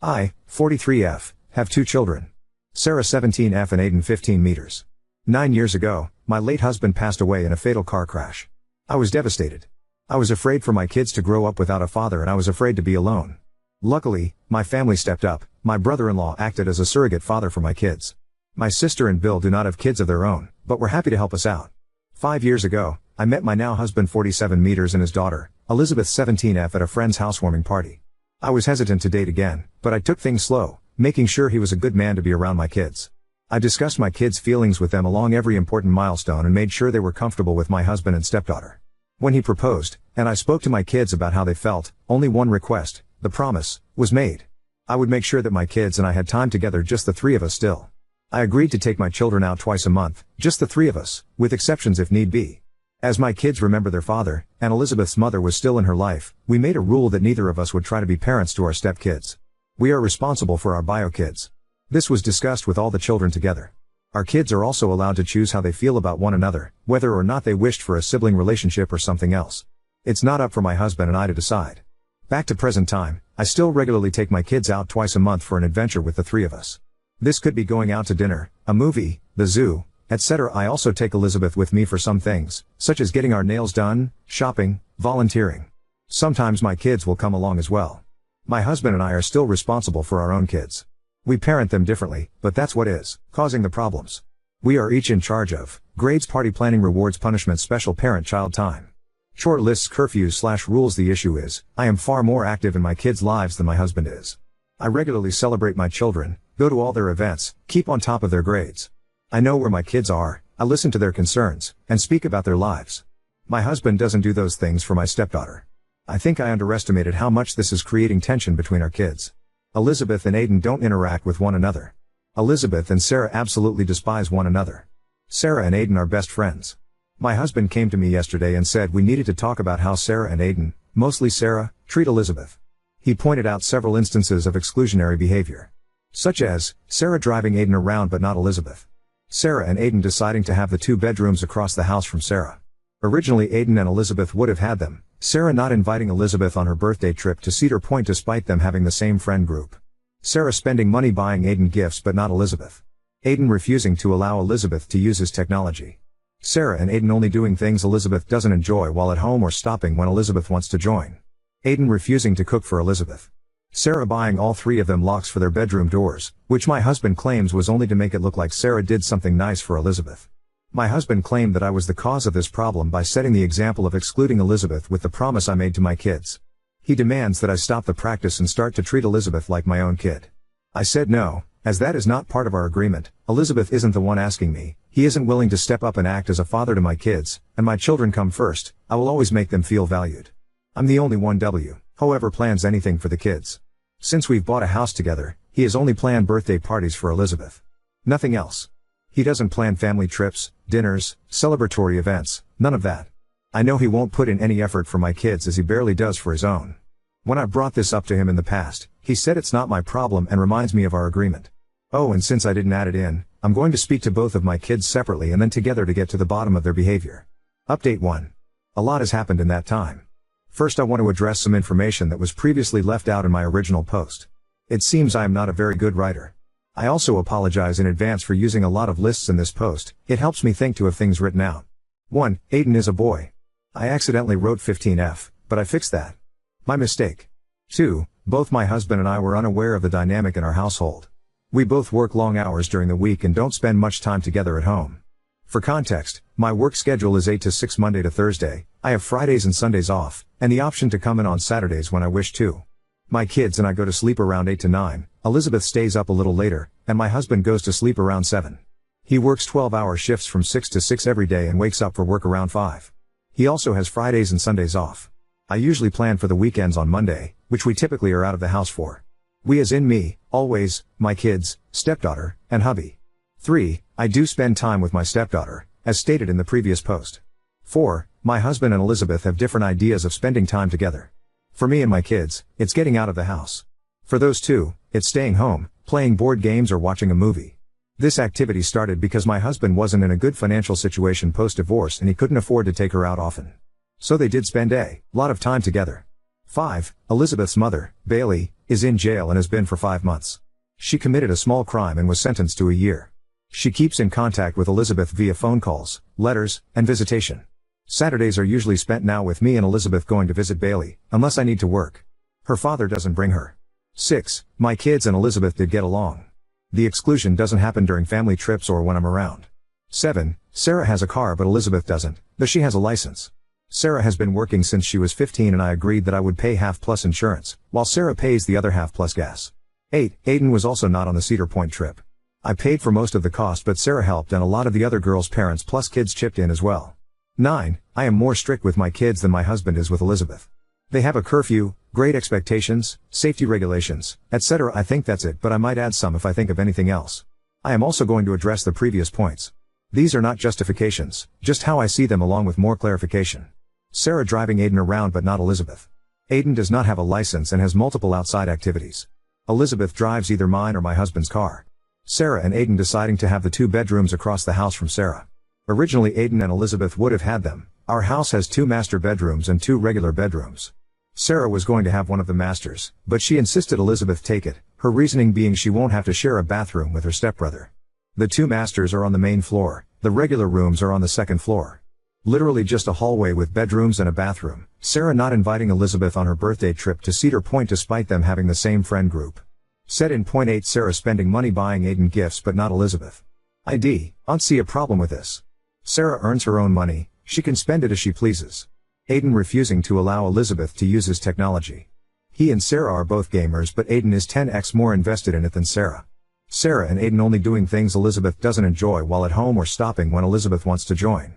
I, 43F, have 2 children. Sarah 17F and Aiden 15 meters. 9 years ago, my late husband passed away in a fatal car crash. I was devastated. I was afraid for my kids to grow up without a father, and I was afraid to be alone. Luckily, my family stepped up. My brother-in-law acted as a surrogate father for my kids. My sister and Bill do not have kids of their own, but were happy to help us out. 5 years ago, I met my now husband 47 meters and his daughter, Elizabeth 17F, at a friend's housewarming party. I was hesitant to date again, but I took things slow, making sure he was a good man to be around my kids. I discussed my kids' feelings with them along every important milestone and made sure they were comfortable with my husband and stepdaughter. When he proposed, and I spoke to my kids about how they felt, only one request, the promise, was made. I would make sure that my kids and I had time together, just the 3 of us still. I agreed to take my children out twice a month, just the 3 of us, with exceptions if need be. As my kids remember their father, and Elizabeth's mother was still in her life, we made a rule that neither of us would try to be parents to our stepkids. We are responsible for our bio kids. This was discussed with all the children together. Our kids are also allowed to choose how they feel about one another, whether or not they wished for a sibling relationship or something else. It's not up for my husband and I to decide. Back to present time, I still regularly take my kids out twice a month for an adventure with the 3 of us. This could be going out to dinner, a movie, the zoo, etc. I also take Elizabeth with me for some things, such as getting our nails done, shopping, volunteering. Sometimes my kids will come along as well. My husband and I are still responsible for our own kids. We parent them differently, but that's what is causing the problems. We are each in charge of grades, party planning, rewards, punishments, special parent-child time. Chore lists, curfews/rules. The issue is, I am far more active in my kids' lives than my husband is. I regularly celebrate my children, go to all their events, keep on top of their grades. I know where my kids are, I listen to their concerns, and speak about their lives. My husband doesn't do those things for my stepdaughter. I think I underestimated how much this is creating tension between our kids. Elizabeth and Aiden don't interact with one another. Elizabeth and Sarah absolutely despise one another. Sarah and Aiden are best friends. My husband came to me yesterday and said we needed to talk about how Sarah and Aiden, mostly Sarah, treat Elizabeth. He pointed out several instances of exclusionary behavior. Such as, Sarah driving Aiden around but not Elizabeth. Sarah and Aiden deciding to have the 2 bedrooms across the house from Sarah. Originally Aiden and Elizabeth would have had them, Sarah not inviting Elizabeth on her birthday trip to Cedar Point despite them having the same friend group. Sarah spending money buying Aiden gifts but not Elizabeth. Aiden refusing to allow Elizabeth to use his technology. Sarah and Aiden only doing things Elizabeth doesn't enjoy while at home or stopping when Elizabeth wants to join. Aiden refusing to cook for Elizabeth. Sarah buying all 3 of them locks for their bedroom doors, which my husband claims was only to make it look like Sarah did something nice for Elizabeth. My husband claimed that I was the cause of this problem by setting the example of excluding Elizabeth with the promise I made to my kids. He demands that I stop the practice and start to treat Elizabeth like my own kid. I said no, as that is not part of our agreement. Elizabeth isn't the one asking me, he isn't willing to step up and act as a father to my kids, and my children come first. I will always make them feel valued. I'm the only one however plans anything for the kids. Since we've bought a house together, he has only planned birthday parties for Elizabeth. Nothing else. He doesn't plan family trips, dinners, celebratory events, none of that. I know he won't put in any effort for my kids as he barely does for his own. When I brought this up to him in the past, he said it's not my problem and reminds me of our agreement. Oh, and since I didn't add it in, I'm going to speak to both of my kids separately and then together to get to the bottom of their behavior. Update 1. A lot has happened in that time. First, I want to address some information that was previously left out in my original post. It seems I am not a very good writer. I also apologize in advance for using a lot of lists in this post. It helps me think to have things written out. 1. Aiden is a boy. I accidentally wrote 15F, but I fixed that. My mistake. 2. Both my husband and I were unaware of the dynamic in our household. We both work long hours during the week and don't spend much time together at home. For context, my work schedule is 8 to 6 Monday to Thursday. I have Fridays and Sundays off, and the option to come in on Saturdays when I wish to. My kids and I go to sleep around 8 to 9, Elizabeth stays up a little later, and my husband goes to sleep around 7. He works 12-hour shifts from 6 to 6 every day and wakes up for work around 5. He also has Fridays and Sundays off. I usually plan for the weekends on Monday, which we typically are out of the house for. We as in me, always, my kids, stepdaughter, and hubby. 3. I do spend time with my stepdaughter, as stated in the previous post. 4. My husband and Elizabeth have different ideas of spending time together. For me and my kids, it's getting out of the house. For those 2, it's staying home, playing board games or watching a movie. This activity started because my husband wasn't in a good financial situation post-divorce and he couldn't afford to take her out often. So they did spend a lot of time together. 5. Elizabeth's mother, Bailey, is in jail and has been for 5 months. She committed a small crime and was sentenced to a year. She keeps in contact with Elizabeth via phone calls, letters, and visitation. Saturdays are usually spent now with me and Elizabeth going to visit Bailey, unless I need to work. Her father doesn't bring her. 6. My kids and Elizabeth did get along. The exclusion doesn't happen during family trips or when I'm around. 7. Sarah has a car but Elizabeth doesn't, though she has a license. Sarah has been working since she was 15 and I agreed that I would pay half plus insurance, while Sarah pays the other half plus gas. 8. Aiden was also not on the Cedar Point trip. I paid for most of the cost but Sarah helped and a lot of the other girls' parents plus kids chipped in as well. 9. I am more strict with my kids than my husband is with Elizabeth. They have a curfew, grade expectations, safety regulations, etc. I think that's it, but I might add some if I think of anything else. I am also going to address the previous points. These are not justifications, just how I see them along with more clarification. Sarah driving Aiden around but not Elizabeth. Aiden does not have a license and has multiple outside activities. Elizabeth drives either mine or my husband's car. Sarah and Aiden deciding to have the 2 bedrooms across the house from Sarah. Originally Aiden and Elizabeth would have had them. Our house has 2 master bedrooms and 2 regular bedrooms. Sarah was going to have one of the masters, but she insisted Elizabeth take it, her reasoning being she won't have to share a bathroom with her stepbrother. The 2 masters are on the main floor, the regular rooms are on the second floor. Literally just a hallway with bedrooms and a bathroom. Sarah not inviting Elizabeth on her birthday trip to Cedar Point despite them having the same friend group. Said in point 8 Sarah spending money buying Aiden gifts but not Elizabeth. Don't see a problem with this. Sarah earns her own money, she can spend it as she pleases. Aiden refusing to allow Elizabeth to use his technology. He and Sarah are both gamers but Aiden is 10x more invested in it than Sarah. Sarah and Aiden only doing things Elizabeth doesn't enjoy while at home or stopping when Elizabeth wants to join.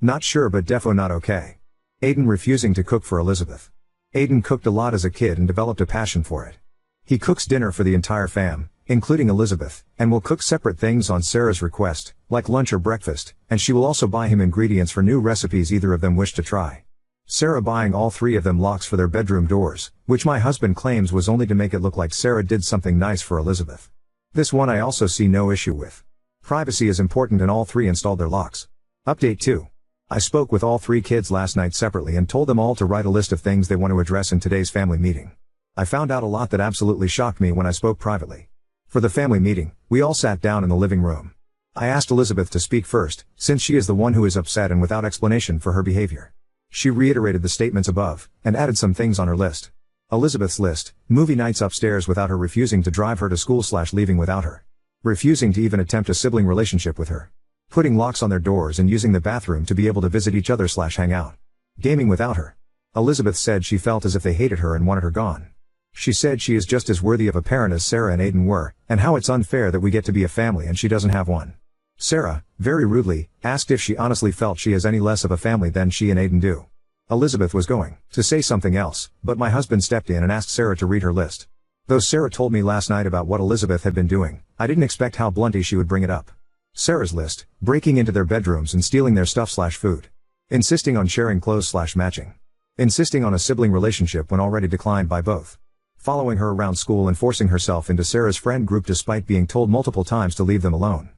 Not sure but defo not okay. Aiden refusing to cook for Elizabeth. Aiden cooked a lot as a kid and developed a passion for it. He cooks dinner for the entire fam, including Elizabeth, and will cook separate things on Sarah's request, like lunch or breakfast, and she will also buy him ingredients for new recipes either of them wish to try. Sarah buying all 3 of them locks for their bedroom doors, which my husband claims was only to make it look like Sarah did something nice for Elizabeth. This one I also see no issue with. Privacy is important and all 3 installed their locks. Update 2. I spoke with all 3 kids last night separately and told them all to write a list of things they want to address in today's family meeting. I found out a lot that absolutely shocked me when I spoke privately. For the family meeting, we all sat down in the living room. I asked Elizabeth to speak first, since she is the one who is upset and without explanation for her behavior. She reiterated the statements above, and added some things on her list. Elizabeth's list: movie nights upstairs without her, refusing to drive her to school / leaving without her. Refusing to even attempt a sibling relationship with her. Putting locks on their doors and using the bathroom to be able to visit each other / hang out. Gaming without her. Elizabeth said she felt as if they hated her and wanted her gone. She said she is just as worthy of a parent as Sarah and Aiden were, and how it's unfair that we get to be a family and she doesn't have one. Sarah, very rudely, asked if she honestly felt she has any less of a family than she and Aiden do. Elizabeth was going to say something else, but my husband stepped in and asked Sarah to read her list. Though Sarah told me last night about what Elizabeth had been doing, I didn't expect how bluntly she would bring it up. Sarah's list: breaking into their bedrooms and stealing their stuff / food. Insisting on sharing clothes / matching. Insisting on a sibling relationship when already declined by both. Following her around school and forcing herself into Sarah's friend group despite being told multiple times to leave them alone.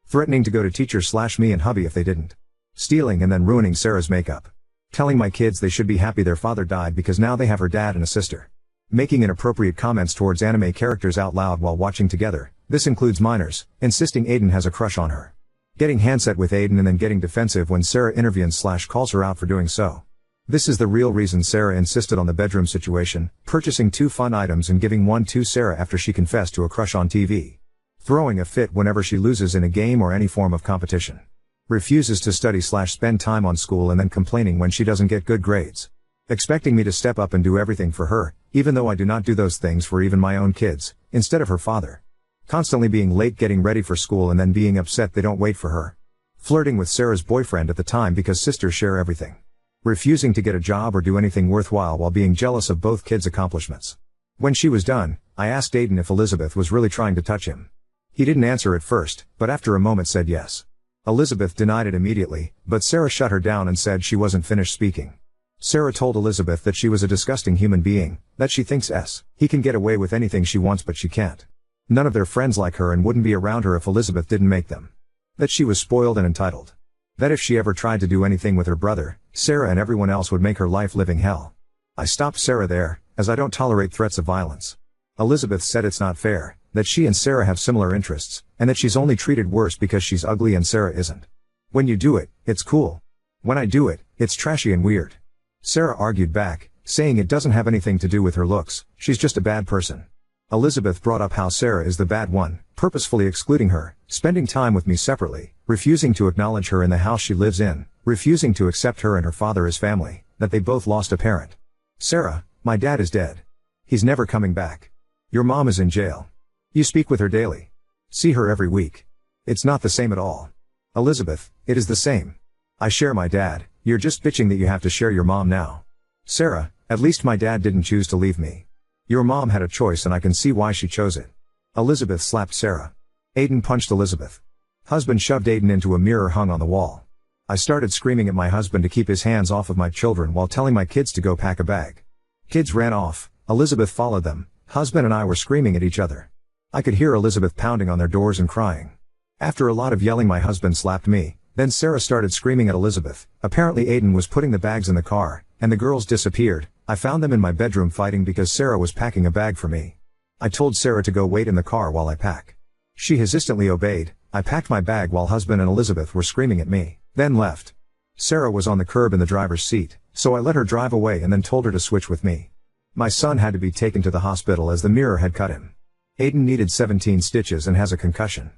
Threatening to go to teachers / me and hubby if they didn't. Stealing and then ruining Sarah's makeup. Telling my kids they should be happy their father died because now they have her dad and a sister. Making inappropriate comments towards anime characters out loud while watching together. This includes minors. Insisting Aiden has a crush on her. Getting handset with Aiden and then getting defensive when Sarah intervenes / calls her out for doing so. This is the real reason Sarah insisted on the bedroom situation, purchasing 2 fun items and giving one to Sarah after she confessed to a crush on TV. Throwing a fit whenever she loses in a game or any form of competition. Refuses to study / spend time on school and then complaining when she doesn't get good grades. Expecting me to step up and do everything for her, even though I do not do those things for even my own kids, instead of her father. Constantly being late getting ready for school and then being upset they don't wait for her. Flirting with Sarah's boyfriend at the time because sisters share everything. Refusing to get a job or do anything worthwhile while being jealous of both kids' accomplishments. When she was done, I asked Aiden if Elizabeth was really trying to touch him. He didn't answer at first, but after a moment said yes. Elizabeth denied it immediately, but Sarah shut her down and said she wasn't finished speaking. Sarah told Elizabeth that she was a disgusting human being, that she thinks he can get away with anything she wants but she can't. None of their friends like her and wouldn't be around her if Elizabeth didn't make them. That she was spoiled and entitled. That if she ever tried to do anything with her brother, Sarah and everyone else would make her life living hell. I stopped Sarah there, as I don't tolerate threats of violence. Elizabeth said it's not fair, that she and Sarah have similar interests, and that she's only treated worse because she's ugly and Sarah isn't. When you do it, it's cool. When I do it, it's trashy and weird. Sarah argued back, saying it doesn't have anything to do with her looks, she's just a bad person. Elizabeth brought up how Sarah is the bad one, purposefully excluding her, spending time with me separately, refusing to acknowledge her in the house she lives in, refusing to accept her and her father as family, that they both lost a parent. Sarah, my dad is dead. He's never coming back. Your mom is in jail. You speak with her daily. See her every week. It's not the same at all. Elizabeth, it is the same. I share my dad, you're just bitching that you have to share your mom now. Sarah, at least my dad didn't choose to leave me. Your mom had a choice and I can see why she chose it. Elizabeth slapped Sarah. Aiden punched Elizabeth. Husband shoved Aiden into a mirror hung on the wall. I started screaming at my husband to keep his hands off of my children while telling my kids to go pack a bag. Kids ran off, Elizabeth followed them, husband and I were screaming at each other. I could hear Elizabeth pounding on their doors and crying. After a lot of yelling my husband slapped me, then Sarah started screaming at Elizabeth. Apparently Aiden was putting the bags in the car, and the girls disappeared. I found them in my bedroom fighting because Sarah was packing a bag for me. I told Sarah to go wait in the car while I pack. She hesitantly obeyed. I packed my bag while husband and Elizabeth were screaming at me, then left. Sarah was on the curb in the driver's seat, so I let her drive away and then told her to switch with me. My son had to be taken to the hospital as the mirror had cut him. Aiden needed 17 stitches and has a concussion.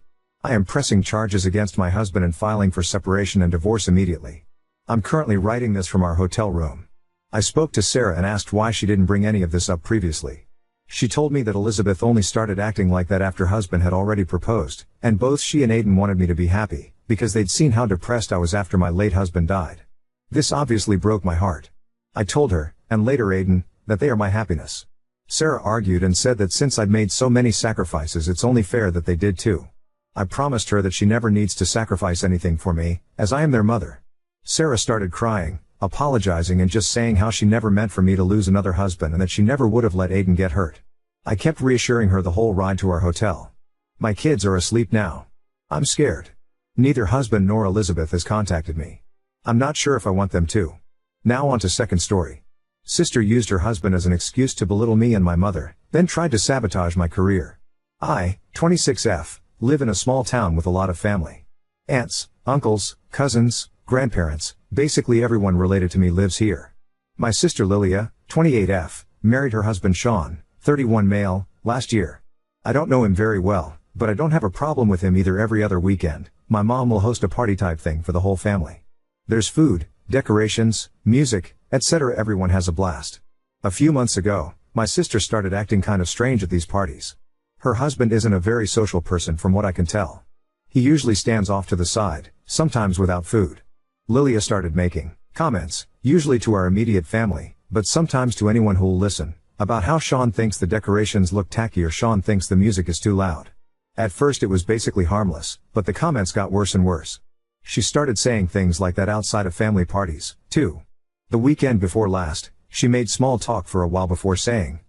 I am pressing charges against my husband and filing for separation and divorce immediately. I'm currently writing this from our hotel room. I spoke to Sarah and asked why she didn't bring any of this up previously. She told me that Elizabeth only started acting like that after husband had already proposed, and both she and Aiden wanted me to be happy, because they'd seen how depressed I was after my late husband died. This obviously broke my heart. I told her, and later Aiden, that they are my happiness. Sarah argued and said that since I'd made so many sacrifices it's only fair that they did too. I promised her that she never needs to sacrifice anything for me, as I am their mother. Sarah started crying, apologizing and just saying how she never meant for me to lose another husband and that she never would have let Aiden get hurt. I kept reassuring her the whole ride to our hotel. My kids are asleep now. I'm scared. Neither husband nor Elizabeth has contacted me. I'm not sure if I want them to. Now on to second story. Sister used her husband as an excuse to belittle me and my mother, then tried to sabotage my career. I, 26F, live in a small town with a lot of family. Aunts, uncles, cousins, grandparents, basically everyone related to me lives here. My sister Lilia, 28F, married her husband Sean, 31 male, last year. I don't know him very well, but I don't have a problem with him either. Every other weekend, my mom will host a party type thing for the whole family. There's food, decorations, music, etc. Everyone has a blast. A few months ago, my sister started acting kind of strange at these parties. Her husband isn't a very social person from what I can tell. He usually stands off to the side, sometimes without food. Lilia started making comments, usually to our immediate family, but sometimes to anyone who'll listen, about how Sean thinks the decorations look tacky or Sean thinks the music is too loud. At first it was basically harmless, but the comments got worse and worse. She started saying things like that outside of family parties, too. The weekend before last, she made small talk for a while before saying,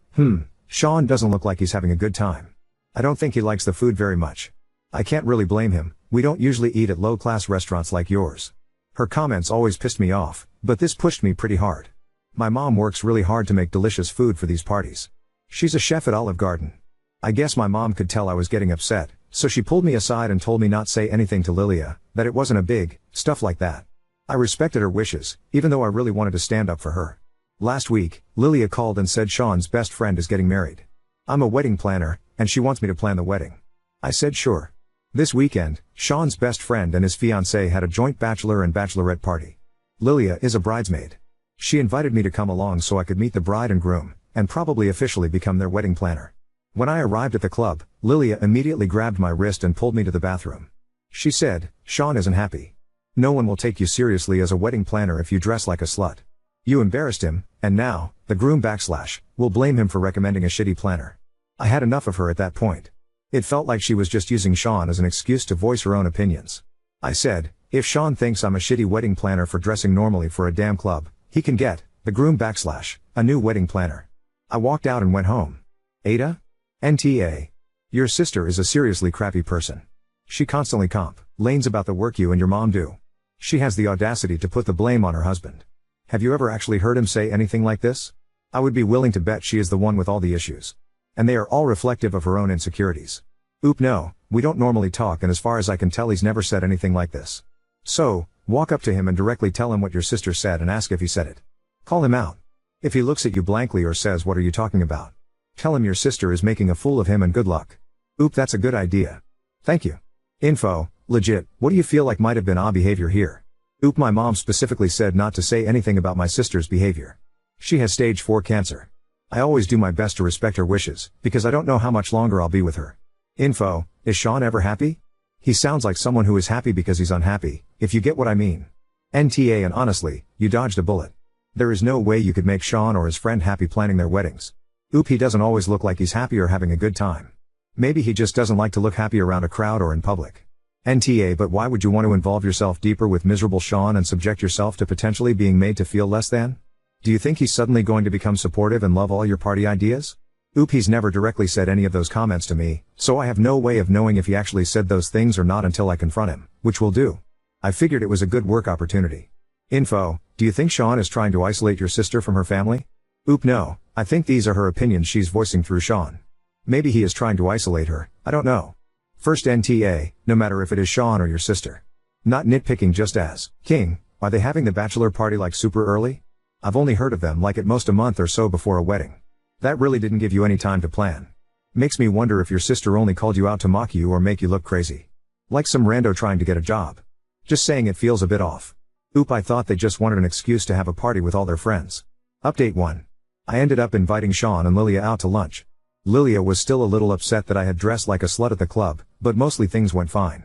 Sean doesn't look like he's having a good time. I don't think he likes the food very much. I can't really blame him, we don't usually eat at low-class restaurants like yours. Her comments always pissed me off, but this pushed me pretty hard. My mom works really hard to make delicious food for these parties. She's a chef at Olive Garden. I guess my mom could tell I was getting upset, so she pulled me aside and told me not say anything to Lilia, that it wasn't a big stuff like that. I respected her wishes, even though I really wanted to stand up for her. Last week, Lilia called and said Sean's best friend is getting married. I'm a wedding planner, and she wants me to plan the wedding. I said sure. This weekend, Sean's best friend and his fiancée had a joint bachelor and bachelorette party. Lilia is a bridesmaid. She invited me to come along so I could meet the bride and groom, and probably officially become their wedding planner. When I arrived at the club, Lilia immediately grabbed my wrist and pulled me to the bathroom. She said, Sean isn't happy. No one will take you seriously as a wedding planner if you dress like a slut. You embarrassed him, and now, the groom will blame him for recommending a shitty planner. I had enough of her at that point. It felt like she was just using Sean as an excuse to voice her own opinions. I said, if Sean thinks I'm a shitty wedding planner for dressing normally for a damn club, he can get, the groom a new wedding planner. I walked out and went home. Ada? NTA. Your sister is a seriously crappy person. She constantly complains about the work you and your mom do. She has the audacity to put the blame on her husband. Have you ever actually heard him say anything like this? I would be willing to bet she is the one with all the issues. And they are all reflective of her own insecurities. Oop, no, we don't normally talk, and as far as I can tell he's never said anything like this. So, walk up to him and directly tell him what your sister said and ask if he said it. Call him out. If he looks at you blankly or says what are you talking about, tell him your sister is making a fool of him and good luck. Oop, that's a good idea. Thank you. Info, legit, what do you feel like might have been odd behavior here? Oop, my mom specifically said not to say anything about my sister's behavior. She has stage 4 cancer. I always do my best to respect her wishes, because I don't know how much longer I'll be with her. Info, is Sean ever happy? He sounds like someone who is happy because he's unhappy, if you get what I mean. NTA, and honestly, you dodged a bullet. There is no way you could make Sean or his friend happy planning their weddings. Oop, he doesn't always look like he's happy or having a good time. Maybe he just doesn't like to look happy around a crowd or in public. NTA, but why would you want to involve yourself deeper with miserable Sean and subject yourself to potentially being made to feel less than? Do you think he's suddenly going to become supportive and love all your party ideas? Oop, he's never directly said any of those comments to me, so I have no way of knowing if he actually said those things or not until I confront him, which will do. I figured it was a good work opportunity. Info, do you think Sean is trying to isolate your sister from her family? Oop, no, I think these are her opinions she's voicing through Sean. Maybe he is trying to isolate her, I don't know. First, NTA, no matter if it is Sean or your sister. Not nitpicking, just as, King, are they having the bachelor party like super early? I've only heard of them like at most a month or so before a wedding. That really didn't give you any time to plan. Makes me wonder if your sister only called you out to mock you or make you look crazy. Like some rando trying to get a job. Just saying, it feels a bit off. Oop, I thought they just wanted an excuse to have a party with all their friends. Update 1. I ended up inviting Sean and Lilia out to lunch. Lilia was still a little upset that I had dressed like a slut at the club, but mostly things went fine.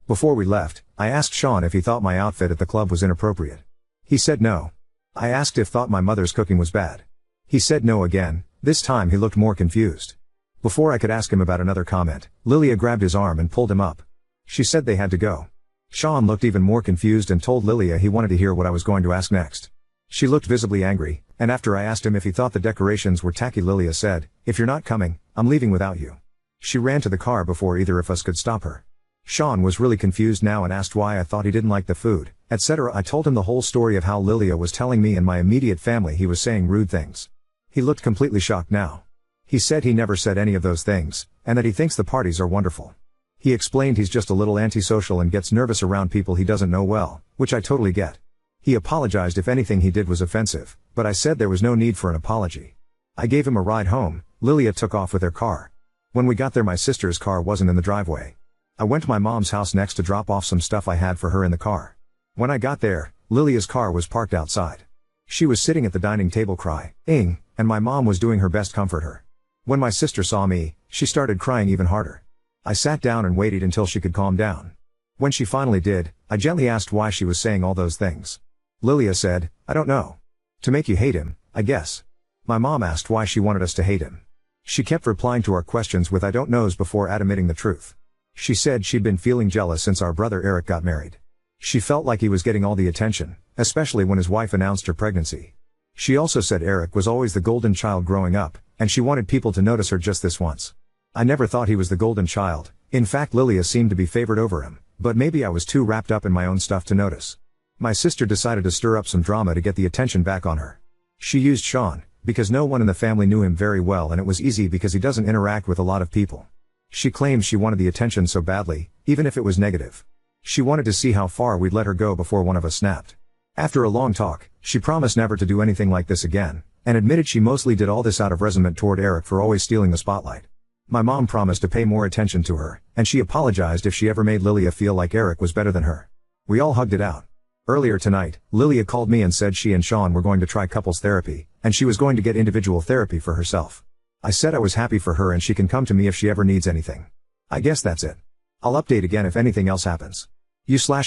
Before we left, I asked Sean if he thought my outfit at the club was inappropriate. He said no. I asked if thought my mother's cooking was bad. He said no again, this time he looked more confused. Before I could ask him about another comment, Lilia grabbed his arm and pulled him up. She said they had to go. Sean looked even more confused and told Lilia he wanted to hear what I was going to ask next. She looked visibly angry, and after I asked him if he thought the decorations were tacky, Lilia said, "If you're not coming, I'm leaving without you." She ran to the car before either of us could stop her. Sean was really confused now and asked why I thought he didn't like the food, etc. I told him the whole story of how Lilia was telling me and my immediate family he was saying rude things. He looked completely shocked now. He said he never said any of those things, and that he thinks the parties are wonderful. He explained he's just a little antisocial and gets nervous around people he doesn't know well, which I totally get. He apologized if anything he did was offensive, but I said there was no need for an apology. I gave him a ride home. Lilia took off with their car. When we got there, my sister's car wasn't in the driveway. I went to my mom's house next to drop off some stuff I had for her in the car. When I got there, Lilia's car was parked outside. She was sitting at the dining table crying, and my mom was doing her best to comfort her. When my sister saw me, she started crying even harder. I sat down and waited until she could calm down. When she finally did, I gently asked why she was saying all those things. Lilia said, "I don't know. To make you hate him, I guess." My mom asked why she wanted us to hate him. She kept replying to our questions with "I don't knows" before admitting the truth. She said she'd been feeling jealous since our brother Eric got married. She felt like he was getting all the attention, especially when his wife announced her pregnancy. She also said Eric was always the golden child growing up, and she wanted people to notice her just this once. I never thought he was the golden child. In fact, Lilia seemed to be favored over him, but maybe I was too wrapped up in my own stuff to notice. My sister decided to stir up some drama to get the attention back on her. She used Sean, because no one in the family knew him very well, and it was easy because he doesn't interact with a lot of people. She claimed she wanted the attention so badly, even if it was negative. She wanted to see how far we'd let her go before one of us snapped. After a long talk, she promised never to do anything like this again, and admitted she mostly did all this out of resentment toward Eric for always stealing the spotlight. My mom promised to pay more attention to her, and she apologized if she ever made Lilia feel like Eric was better than her. We all hugged it out. Earlier tonight, Lilia called me and said she and Sean were going to try couples therapy, and she was going to get individual therapy for herself. I said I was happy for her and she can come to me if she ever needs anything. I guess that's it. I'll update again if anything else happens.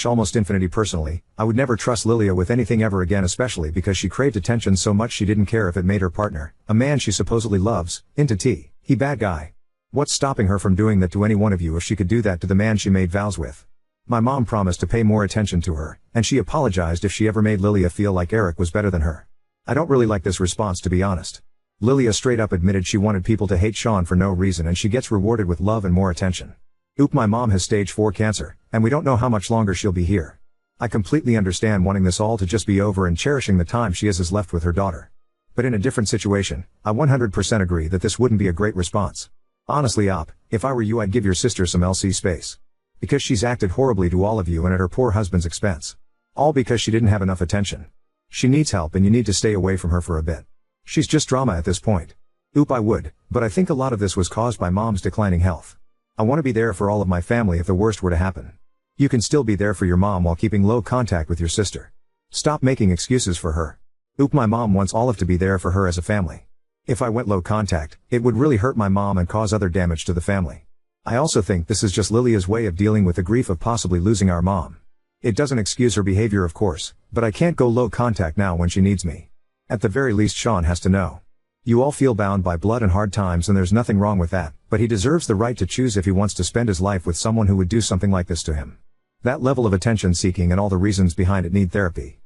Almost infinity. Personally, I would never trust Lilia with anything ever again, especially because she craved attention so much she didn't care if it made her partner, a man she supposedly loves, into tea. He bad guy. What's stopping her from doing that to any one of you if she could do that to the man she made vows with? My mom promised to pay more attention to her, and she apologized if she ever made Lilia feel like Eric was better than her. I don't really like this response, to be honest. Lilia straight up admitted she wanted people to hate Sean for no reason, and she gets rewarded with love and more attention. Oop, my mom has stage 4 cancer, and we don't know how much longer she'll be here. I completely understand wanting this all to just be over and cherishing the time she has left with her daughter. But in a different situation, I 100% agree that this wouldn't be a great response. Honestly if I were you I'd give your sister some LC space. Because she's acted horribly to all of you and at her poor husband's expense. All because she didn't have enough attention. She needs help and you need to stay away from her for a bit. She's just drama at this point. I would, but I think a lot of this was caused by mom's declining health. I want to be there for all of my family if the worst were to happen. You can still be there for your mom while keeping low contact with your sister. Stop making excuses for her. My mom wants all of to be there for her as a family. If I went low contact, it would really hurt my mom and cause other damage to the family. I also think this is just Lilia's way of dealing with the grief of possibly losing our mom. It doesn't excuse her behavior of course, but I can't go low contact now when she needs me. At the very least Sean has to know. You all feel bound by blood and hard times and there's nothing wrong with that, but he deserves the right to choose if he wants to spend his life with someone who would do something like this to him. That level of attention seeking and all the reasons behind it need therapy.